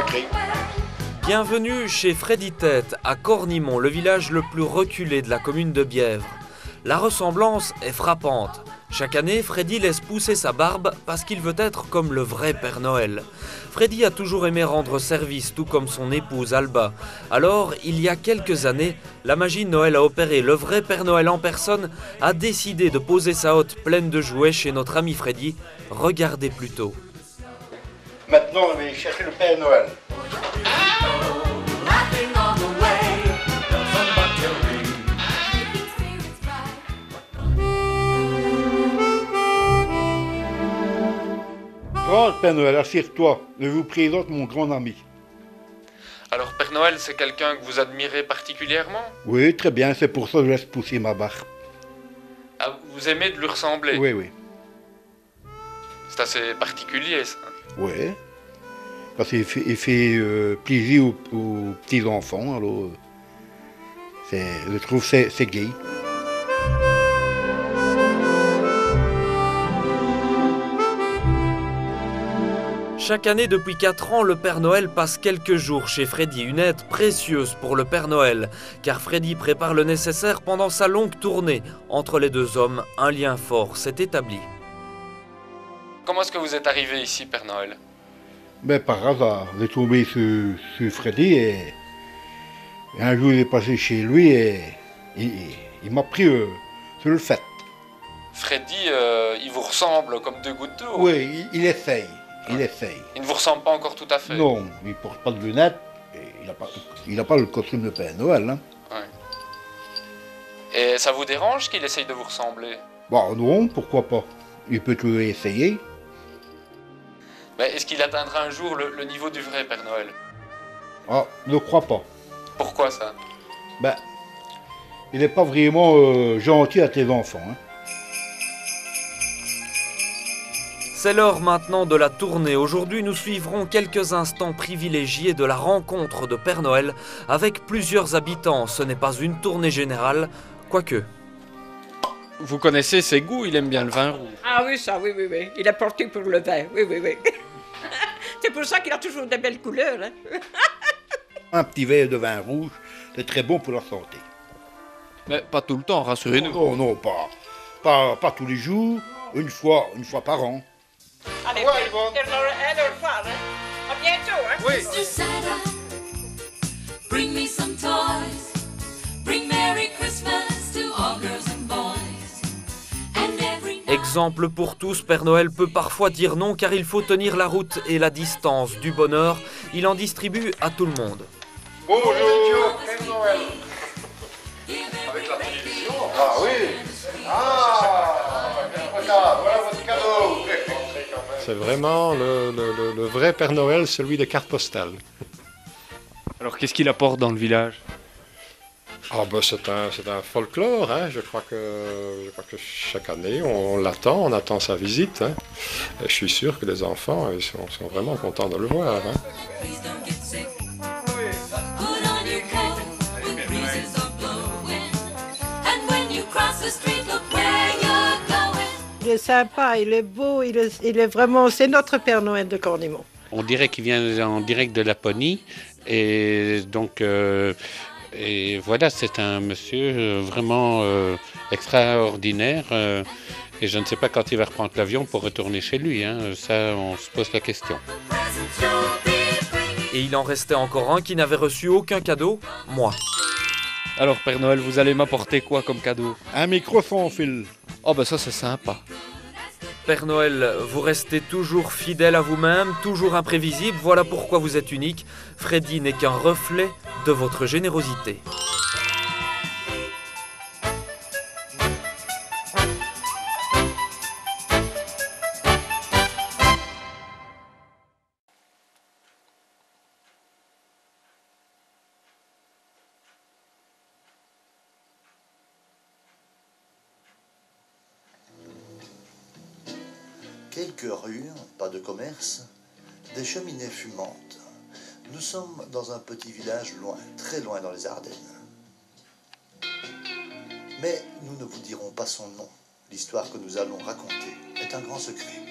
Okay. Bienvenue chez Freddy Tête, à Cornimont, le village le plus reculé de la commune de Bièvre. La ressemblance est frappante. Chaque année, Freddy laisse pousser sa barbe parce qu'il veut être comme le vrai Père Noël. Freddy a toujours aimé rendre service, tout comme son épouse Alba. Alors, il y a quelques années, la magie de Noël a opéré. Le vrai Père Noël en personne a décidé de poser sa hotte pleine de jouets chez notre ami Freddy. Regardez plutôt. Maintenant, on va chercher le Père Noël. Grand Père Noël, assire-toi, je vous présente mon grand ami. Alors, Père Noël, c'est quelqu'un que vous admirez particulièrement? Oui, très bien, c'est pour ça que je laisse pousser ma barbe. Ah, vous aimez de lui ressembler? Oui, oui. C'est assez particulier, ça. Oui. Parce qu'il fait plaisir aux petits-enfants, alors je trouve que c'est gai. Chaque année depuis 4 ans, le Père Noël passe quelques jours chez Freddy, une aide précieuse pour le Père Noël, car Freddy prépare le nécessaire pendant sa longue tournée. Entre les deux hommes, un lien fort s'est établi. Comment est-ce que vous êtes arrivé ici, Père Noël? Ben, par hasard, j'ai tombé sur Freddy et un jour il est passé chez lui et il m'a pris sur le fait. Freddy, il vous ressemble comme deux gouttes d'eau. Oui, il essaye. Il essaye. Il ne vous ressemble pas encore tout à fait. Non, il ne porte pas de lunettes. Et il n'a pas le costume de Père Noël. Hein. Ouais. Et ça vous dérange qu'il essaye de vous ressembler? Bon, non, pourquoi pas. Il peut toujours essayer. Mais est-ce qu'il atteindra un jour le niveau du vrai Père Noël? Ah, ne crois pas. Pourquoi ça? Ben, il n'est pas vraiment gentil à tes enfants. Hein. C'est l'heure maintenant de la tournée. Aujourd'hui, nous suivrons quelques instants privilégiés de la rencontre de Père Noël avec plusieurs habitants. Ce n'est pas une tournée générale, quoique. Vous connaissez ses goûts, il aime bien le vin rouge. Ah oui, ça, oui, oui, oui. Il est porté pour le vin, oui, oui, oui. C'est pour ça qu'il a toujours de belles couleurs. Hein. Un petit verre de vin rouge, c'est très bon pour la santé. Mais pas tout le temps, rassurez-nous. Non, non, pas tous les jours, une fois par an. Allez, Ouais, Yvonne. elle au revoir, hein. À bientôt, hein. Oui. Mr. Santa, bring me some toys. Bring Merry Christmas to all girls and boys. And every night... Exemple pour tous, Père Noël peut parfois dire non car il faut tenir la route et la distance du bonheur. Il en distribue à tout le monde. Bonjour, Père Noël. Avec la télévision. Ah oui. Ah, voilà votre cadeau. C'est vraiment le vrai Père Noël, celui des cartes postales. Alors qu'est-ce qu'il apporte dans le village? Ah ben c'est un folklore, hein. Je crois que chaque année on l'attend, on attend sa visite. Hein. Et je suis sûr que les enfants ils sont vraiment contents de le voir. Hein. Please don't get sick. Put on your coat when breezes are blowing. And when you cross the street, look where you're going. Il est sympa, il est beau, il est vraiment... C'est notre Père Noël de Cornimont. On dirait qu'il vient en direct de Laponie. Et donc... Et voilà, c'est un monsieur vraiment extraordinaire et je ne sais pas quand il va reprendre l'avion pour retourner chez lui, hein. Ça on se pose la question. Et il en restait encore un qui n'avait reçu aucun cadeau, moi. Alors Père Noël, vous allez m'apporter quoi comme cadeau? Un micro sans fil. Oh bah ça c'est sympa. Père Noël, vous restez toujours fidèle à vous-même, toujours imprévisible, voilà pourquoi vous êtes unique. Freddy n'est qu'un reflet de votre générosité. Quelques rues, pas de commerce, des cheminées fumantes. Nous sommes dans un petit village loin, très loin dans les Ardennes. Mais nous ne vous dirons pas son nom, L'histoire que nous allons raconter est un grand secret.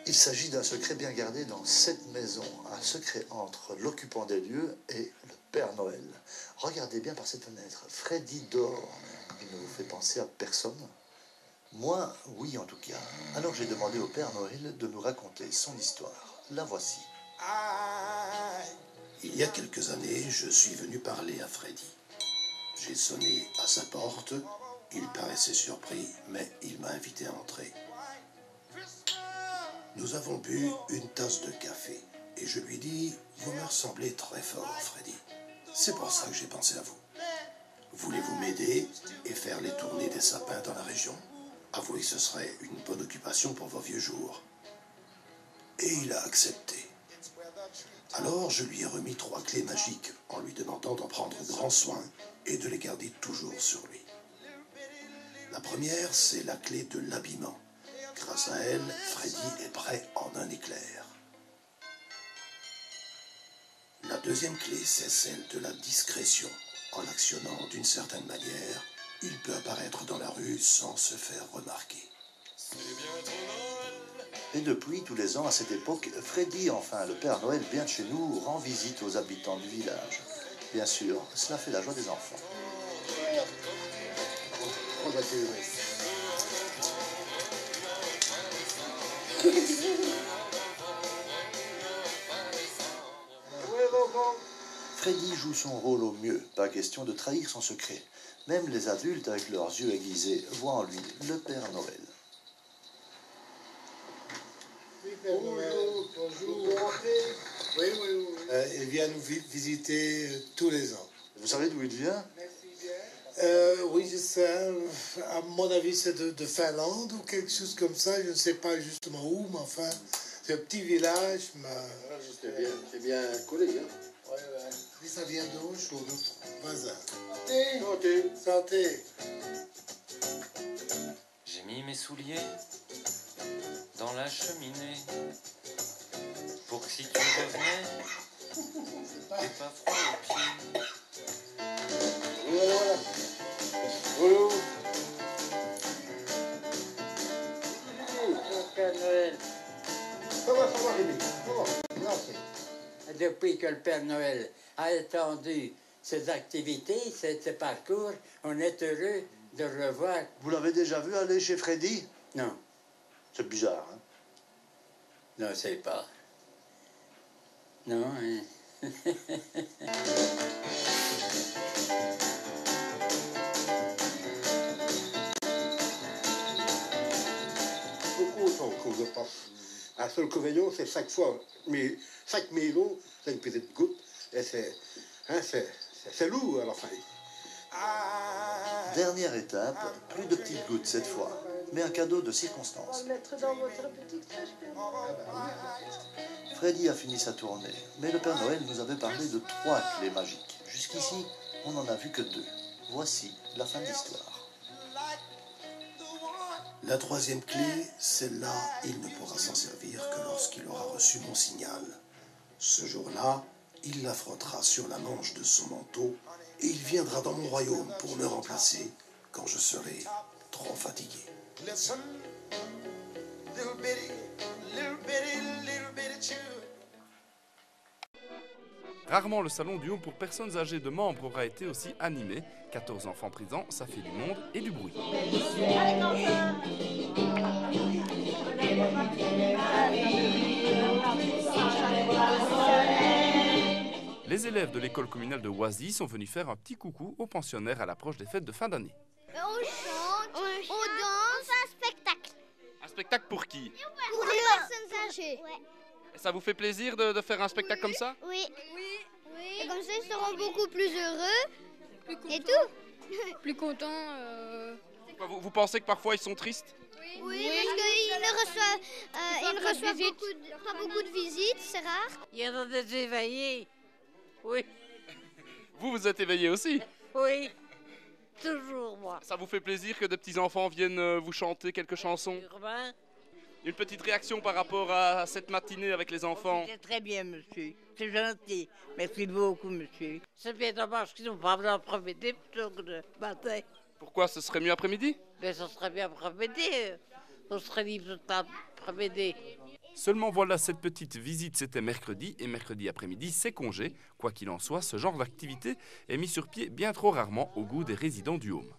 Il s'agit d'un secret bien gardé dans cette maison, un secret entre l'occupant des lieux et le Père Noël. Regardez bien par cette fenêtre, Freddy dort. Il ne vous fait penser à personne? Moi, oui en tout cas. Alors j'ai demandé au Père Noël de nous raconter son histoire. La voici. Il y a quelques années, je suis venu parler à Freddy. J'ai sonné à sa porte. Il paraissait surpris, mais il m'a invité à entrer. Nous avons bu une tasse de café et je lui dis « Vous me ressemblez très fort, Freddy. C'est pour ça que j'ai pensé à vous. Voulez-vous m'aider et faire les tournées des sapins dans la région? Avouez que ce serait une bonne occupation pour vos vieux jours. » Et il a accepté. Alors je lui ai remis 3 clés magiques en lui demandant d'en prendre grand soin et de les garder toujours sur lui. La première, c'est la clé de l'habillement. Grâce à elle, Freddy est prêt en un éclair. La deuxième clé, c'est celle de la discrétion. En l'actionnant d'une certaine manière, il peut apparaître dans la rue sans se faire remarquer. Et depuis, tous les ans, à cette époque, Freddy, enfin le Père Noël, vient de chez nous, rend visite aux habitants du village. Bien sûr, cela fait la joie des enfants. Freddy joue son rôle au mieux, pas question de trahir son secret. Même les adultes, avec leurs yeux aiguisés, voient en lui le Père Noël. Bonjour. Oui. Il vient nous visiter tous les ans. Vous savez d'où il vient? Oui, je sais. À mon avis, c'est de Finlande ou quelque chose comme ça. Je ne sais pas justement où, mais enfin, c'est un petit village. C'est bien collé, hein? Ouais. Et ça vient d'où? Chez notre voisin. Santé. J'ai mis mes souliers dans la cheminée pour que si tu revenais, t'aies pas froid aux pieds. Voilà. Père Noël. Ça va, Rémi. Merci. Depuis que le Père Noël a étendu ses activités, ses parcours, on est heureux de le revoir. Vous l'avez déjà vu aller chez Freddy? Non. C'est bizarre, hein? Non, c'est pas. Non, hein. Beaucoup sont qu'on ne pas. Un seul réveillon, c'est 5 fois. Mais 5 maisons, c'est une petite goutte. Et c'est lourd à la fin. Dernière étape, plus de petites gouttes cette fois, mais un cadeau de circonstance. Mettre dans votre petite cage. Freddy a fini sa tournée, mais le Père Noël nous avait parlé de 3 clés magiques. Jusqu'ici, on n'en a vu que 2. Voici la fin de l'histoire. La troisième clé, celle-là, il ne pourra s'en servir que lorsqu'il aura reçu mon signal. Ce jour-là, il la frottera sur la manche de son manteau et il viendra dans mon royaume pour me remplacer quand je serai trop fatigué. Rarement le salon du home pour personnes âgées de membres aura été aussi animé. 14 enfants présents, ça fait du monde et du bruit. Les élèves de l'école communale de Oisy sont venus faire un petit coucou aux pensionnaires à l'approche des fêtes de fin d'année. On chante, on danse, un spectacle. Un spectacle pour qui? Pour les personnes âgées. Ouais. Et ça vous fait plaisir de faire un spectacle comme ça? Oui. Et comme ça, ils seront beaucoup plus heureux. Et tout. Plus contents. Vous pensez que parfois ils sont tristes? Oui, parce qu'ils ne reçoivent pas beaucoup de visites, c'est rare. Il y en a des éveillés. Oui. Vous êtes éveillés aussi? Oui. Toujours, moi. Ça vous fait plaisir que des petits-enfants viennent vous chanter quelques chansons? Urbain. Une petite réaction par rapport à cette matinée avec les enfants? C'est très bien, monsieur. C'est gentil. Merci beaucoup, monsieur. C'est bien dommage qu'ils n'ont pas en profité plutôt que de matin. Pourquoi? Ce serait mieux après-midi? Mais ça serait bien pour m'aider. On serait libre pour m'aider. Seulement voilà, cette petite visite c'était mercredi et mercredi après-midi c'est congé. Quoi qu'il en soit, ce genre d'activité est mis sur pied bien trop rarement au goût des résidents du Home.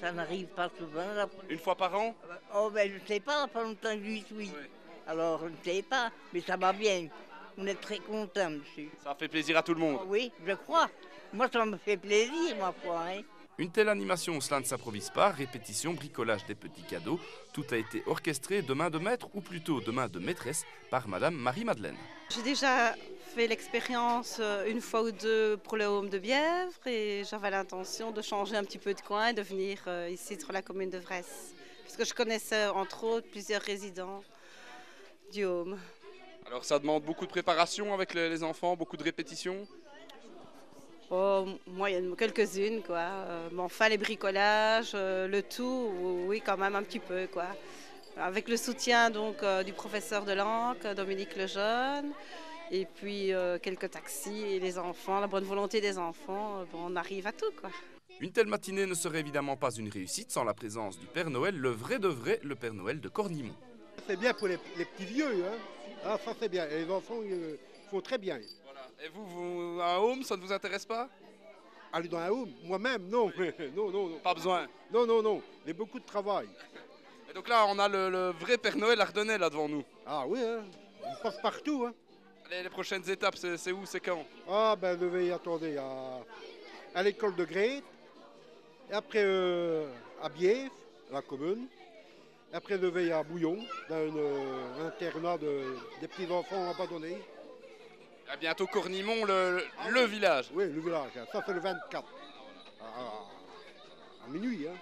Ça n'arrive pas souvent. Là. Une fois par an? Oh ben je ne sais pas, pas longtemps que j'y suis. Oui. Alors je ne sais pas, mais ça va bien. On est très contents, monsieur. Ça fait plaisir à tout le monde? Oui, je crois. Moi ça me fait plaisir, ma foi. Hein. Une telle animation, cela ne s'improvise pas, répétition, bricolage des petits cadeaux, tout a été orchestré de main de maître, ou plutôt de main de maîtresse, par Madame Marie-Madeleine. J'ai déjà fait l'expérience une fois ou deux pour le Home de Bièvre et j'avais l'intention de changer un petit peu de coin et de venir ici sur la commune de Vresse. Parce que je connaissais entre autres plusieurs résidents du Home. Alors ça demande beaucoup de préparation avec les enfants, beaucoup de répétitions? Oh, moyennement, quelques-unes, quoi. Mais enfin, les bricolages, le tout, oui, quand même un petit peu, quoi. Avec le soutien donc du professeur de langue, Dominique Lejeune, et puis quelques taxis et les enfants, la bonne volonté des enfants, bon, on arrive à tout, quoi. Une telle matinée ne serait évidemment pas une réussite sans la présence du Père Noël, le vrai de vrai, le Père Noël de Cornimont. C'est bien pour les petits vieux, hein. Ah, ça c'est bien. Et les enfants, ils font très bien. Voilà. Et vous, un home, ça ne vous intéresse pas? Aller dans un home, moi-même, non. Non, non, non. Pas besoin? Non, non, non. Il y a beaucoup de travail. Et donc là, on a le vrai Père Noël ardennais là devant nous. Ah oui, hein. Il passe partout, hein. Allez, les prochaines étapes, c'est où, c'est quand? Ah ben, je vais y attendre à l'école de Grète. Et après à Bièvre, la commune. Après, je vais à Bouillon, dans un internat des petits-enfants abandonnés. À bientôt Cornimont, le village. Oui, le village. Ça, c'est le 24. À minuit. Hein.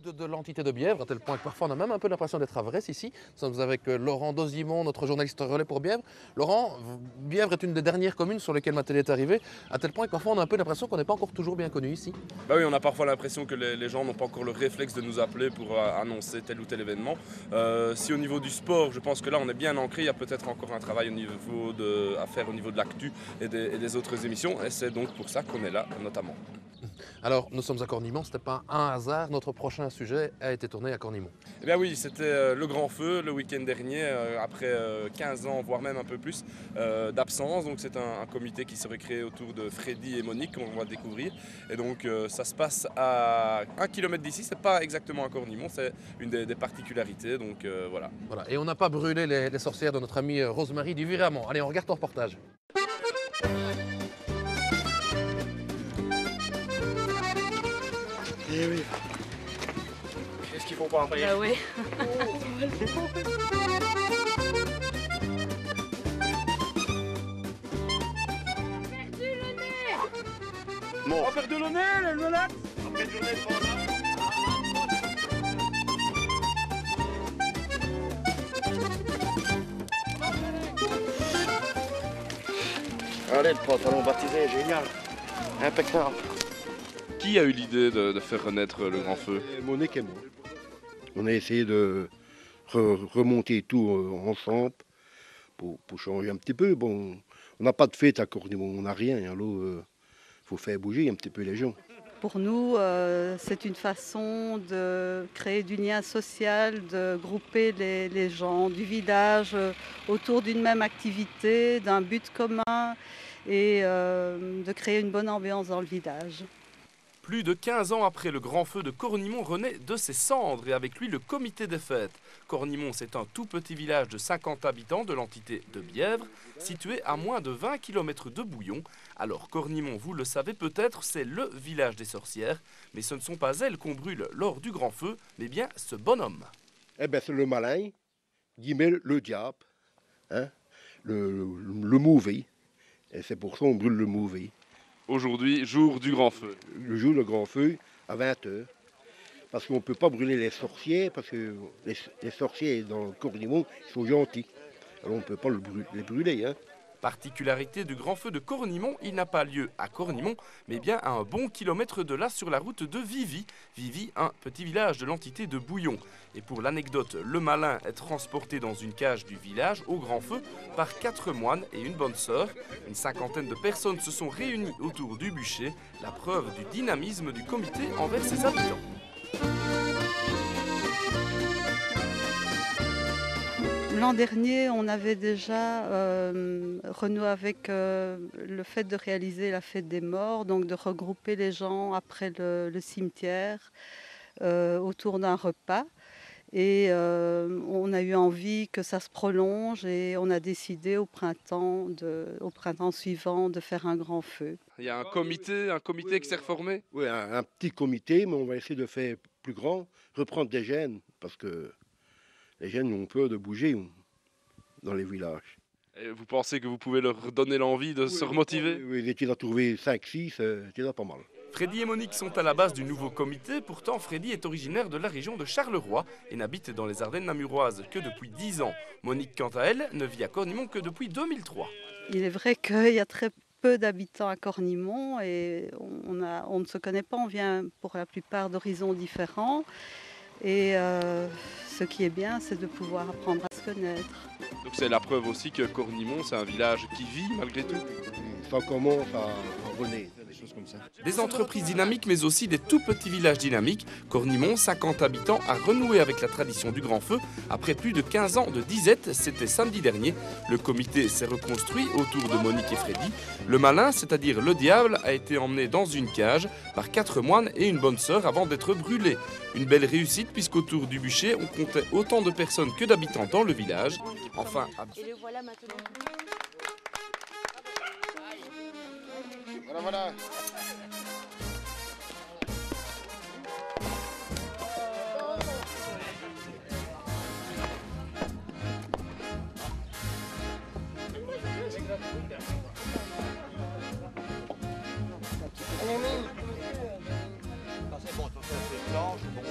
De l'entité de Bièvre, à tel point que parfois on a même un peu l'impression d'être à Vresse ici. Nous sommes avec Laurent Dozimon, notre journaliste relais pour Bièvre. Laurent, Bièvre est une des dernières communes sur lesquelles ma télé est arrivée, à tel point que parfois on a un peu l'impression qu'on n'est pas encore toujours bien connu ici. Bah oui, on a parfois l'impression que les gens n'ont pas encore le réflexe de nous appeler pour annoncer tel ou tel événement. Si au niveau du sport, je pense que là on est bien ancré, il y a peut-être encore un travail à faire au niveau de l'actu et des autres émissions, et c'est donc pour ça qu'on est là notamment. Alors, nous sommes à Cornimont, ce n'était pas un hasard, notre prochain sujet a été tourné à Cornimont. Eh bien oui, c'était le grand feu le week-end dernier, après 15 ans, voire même un peu plus, d'absence. Donc c'est un comité qui serait créé autour de Freddy et Monique, qu'on va découvrir. Et donc ça se passe à 1 km d'ici, c'est pas exactement à Cornimont, c'est une des particularités, donc voilà. Voilà. Et on n'a pas brûlé les sorcières de notre amie Rosemary du Viramont. Allez, on regarde ton reportage. Eh oui. Qu'est-ce qu'il faut pas en payer? Bah oui. Bon. On va faire de le nez, le lac. On va faire du nez, allez, le pantalon baptisé, génial. Impeccable. Qui a eu l'idée de faire renaître le grand feu? Monique et moi. On a essayé de remonter tout ensemble pour changer un petit peu. Bon, on n'a pas de fête à Cornimont, on n'a rien. Alors, il faut faire bouger un petit peu les gens. Pour nous, c'est une façon de créer du lien social, de grouper les gens du village autour d'une même activité, d'un but commun et de créer une bonne ambiance dans le village. Plus de 15 ans après le grand feu de Cornimont renaît de ses cendres et avec lui le comité des fêtes. Cornimont, c'est un tout petit village de 50 habitants de l'entité de Bièvre, situé à moins de 20 km de Bouillon. Alors Cornimont, vous le savez peut-être, c'est le village des sorcières, mais ce ne sont pas elles qu'on brûle lors du grand feu, mais bien ce bonhomme. Eh bien c'est le malin, guillemets le diable, hein, le mauvais, et c'est pour ça qu'on brûle le mauvais. Aujourd'hui, jour du grand feu. Le jour du grand feu, à 20h. Parce qu'on ne peut pas brûler les sorcières, parce que les sorcières dans Cornimont sont gentils. Alors on ne peut pas les brûler. Hein. Particularité du grand feu de Cornimont, il n'a pas lieu à Cornimont, mais bien à un bon kilomètre de là sur la route de Vivy. Vivy, un petit village de l'entité de Bouillon. Et pour l'anecdote, le malin est transporté dans une cage du village au grand feu par 4 moines et une bonne sœur. Une cinquantaine de personnes se sont réunies autour du bûcher, la preuve du dynamisme du comité envers ses habitants. L'an dernier, on avait déjà renoué avec le fait de réaliser la fête des morts, donc de regrouper les gens après le cimetière autour d'un repas. Et on a eu envie que ça se prolonge et on a décidé au printemps suivant de faire un grand feu. Il y a un comité qui s'est reformé? Oui, un petit comité, mais on va essayer de faire plus grand, reprendre des jeunes, parce que les jeunes ont peur de bouger dans les villages. Et vous pensez que vous pouvez leur donner l'envie de se remotiver? Oui, il était à trouver 5-6, c'était déjà pas mal. Freddy et Monique sont à la base du nouveau comité, pourtant Freddy est originaire de la région de Charleroi et n'habite dans les Ardennes namuroises que depuis 10 ans. Monique, quant à elle, ne vit à Cornimont que depuis 2003. Il est vrai qu'il y a très peu d'habitants à Cornimont et on ne se connaît pas, on vient pour la plupart d'horizons différents. Et ce qui est bien, c'est de pouvoir apprendre à se connaître. Donc c'est la preuve aussi que Cornimont, c'est un village qui vit malgré tout. Ça commence à renaître, des choses comme ça. Des entreprises dynamiques, mais aussi des tout petits villages dynamiques. Cornimont, 50 habitants, a renoué avec la tradition du grand feu. Après plus de 15 ans de disette, c'était samedi dernier. Le comité s'est reconstruit autour de Monique et Freddy. Le malin, c'est-à-dire le diable, a été emmené dans une cage par 4 moines et une bonne sœur avant d'être brûlé. Une belle réussite puisqu'autour du bûcher, on comptait autant de personnes que d'habitants dans le village. Enfin, Et le voilà maintenant. Voilà. C'est bon, tout ça c'est blanche, bon.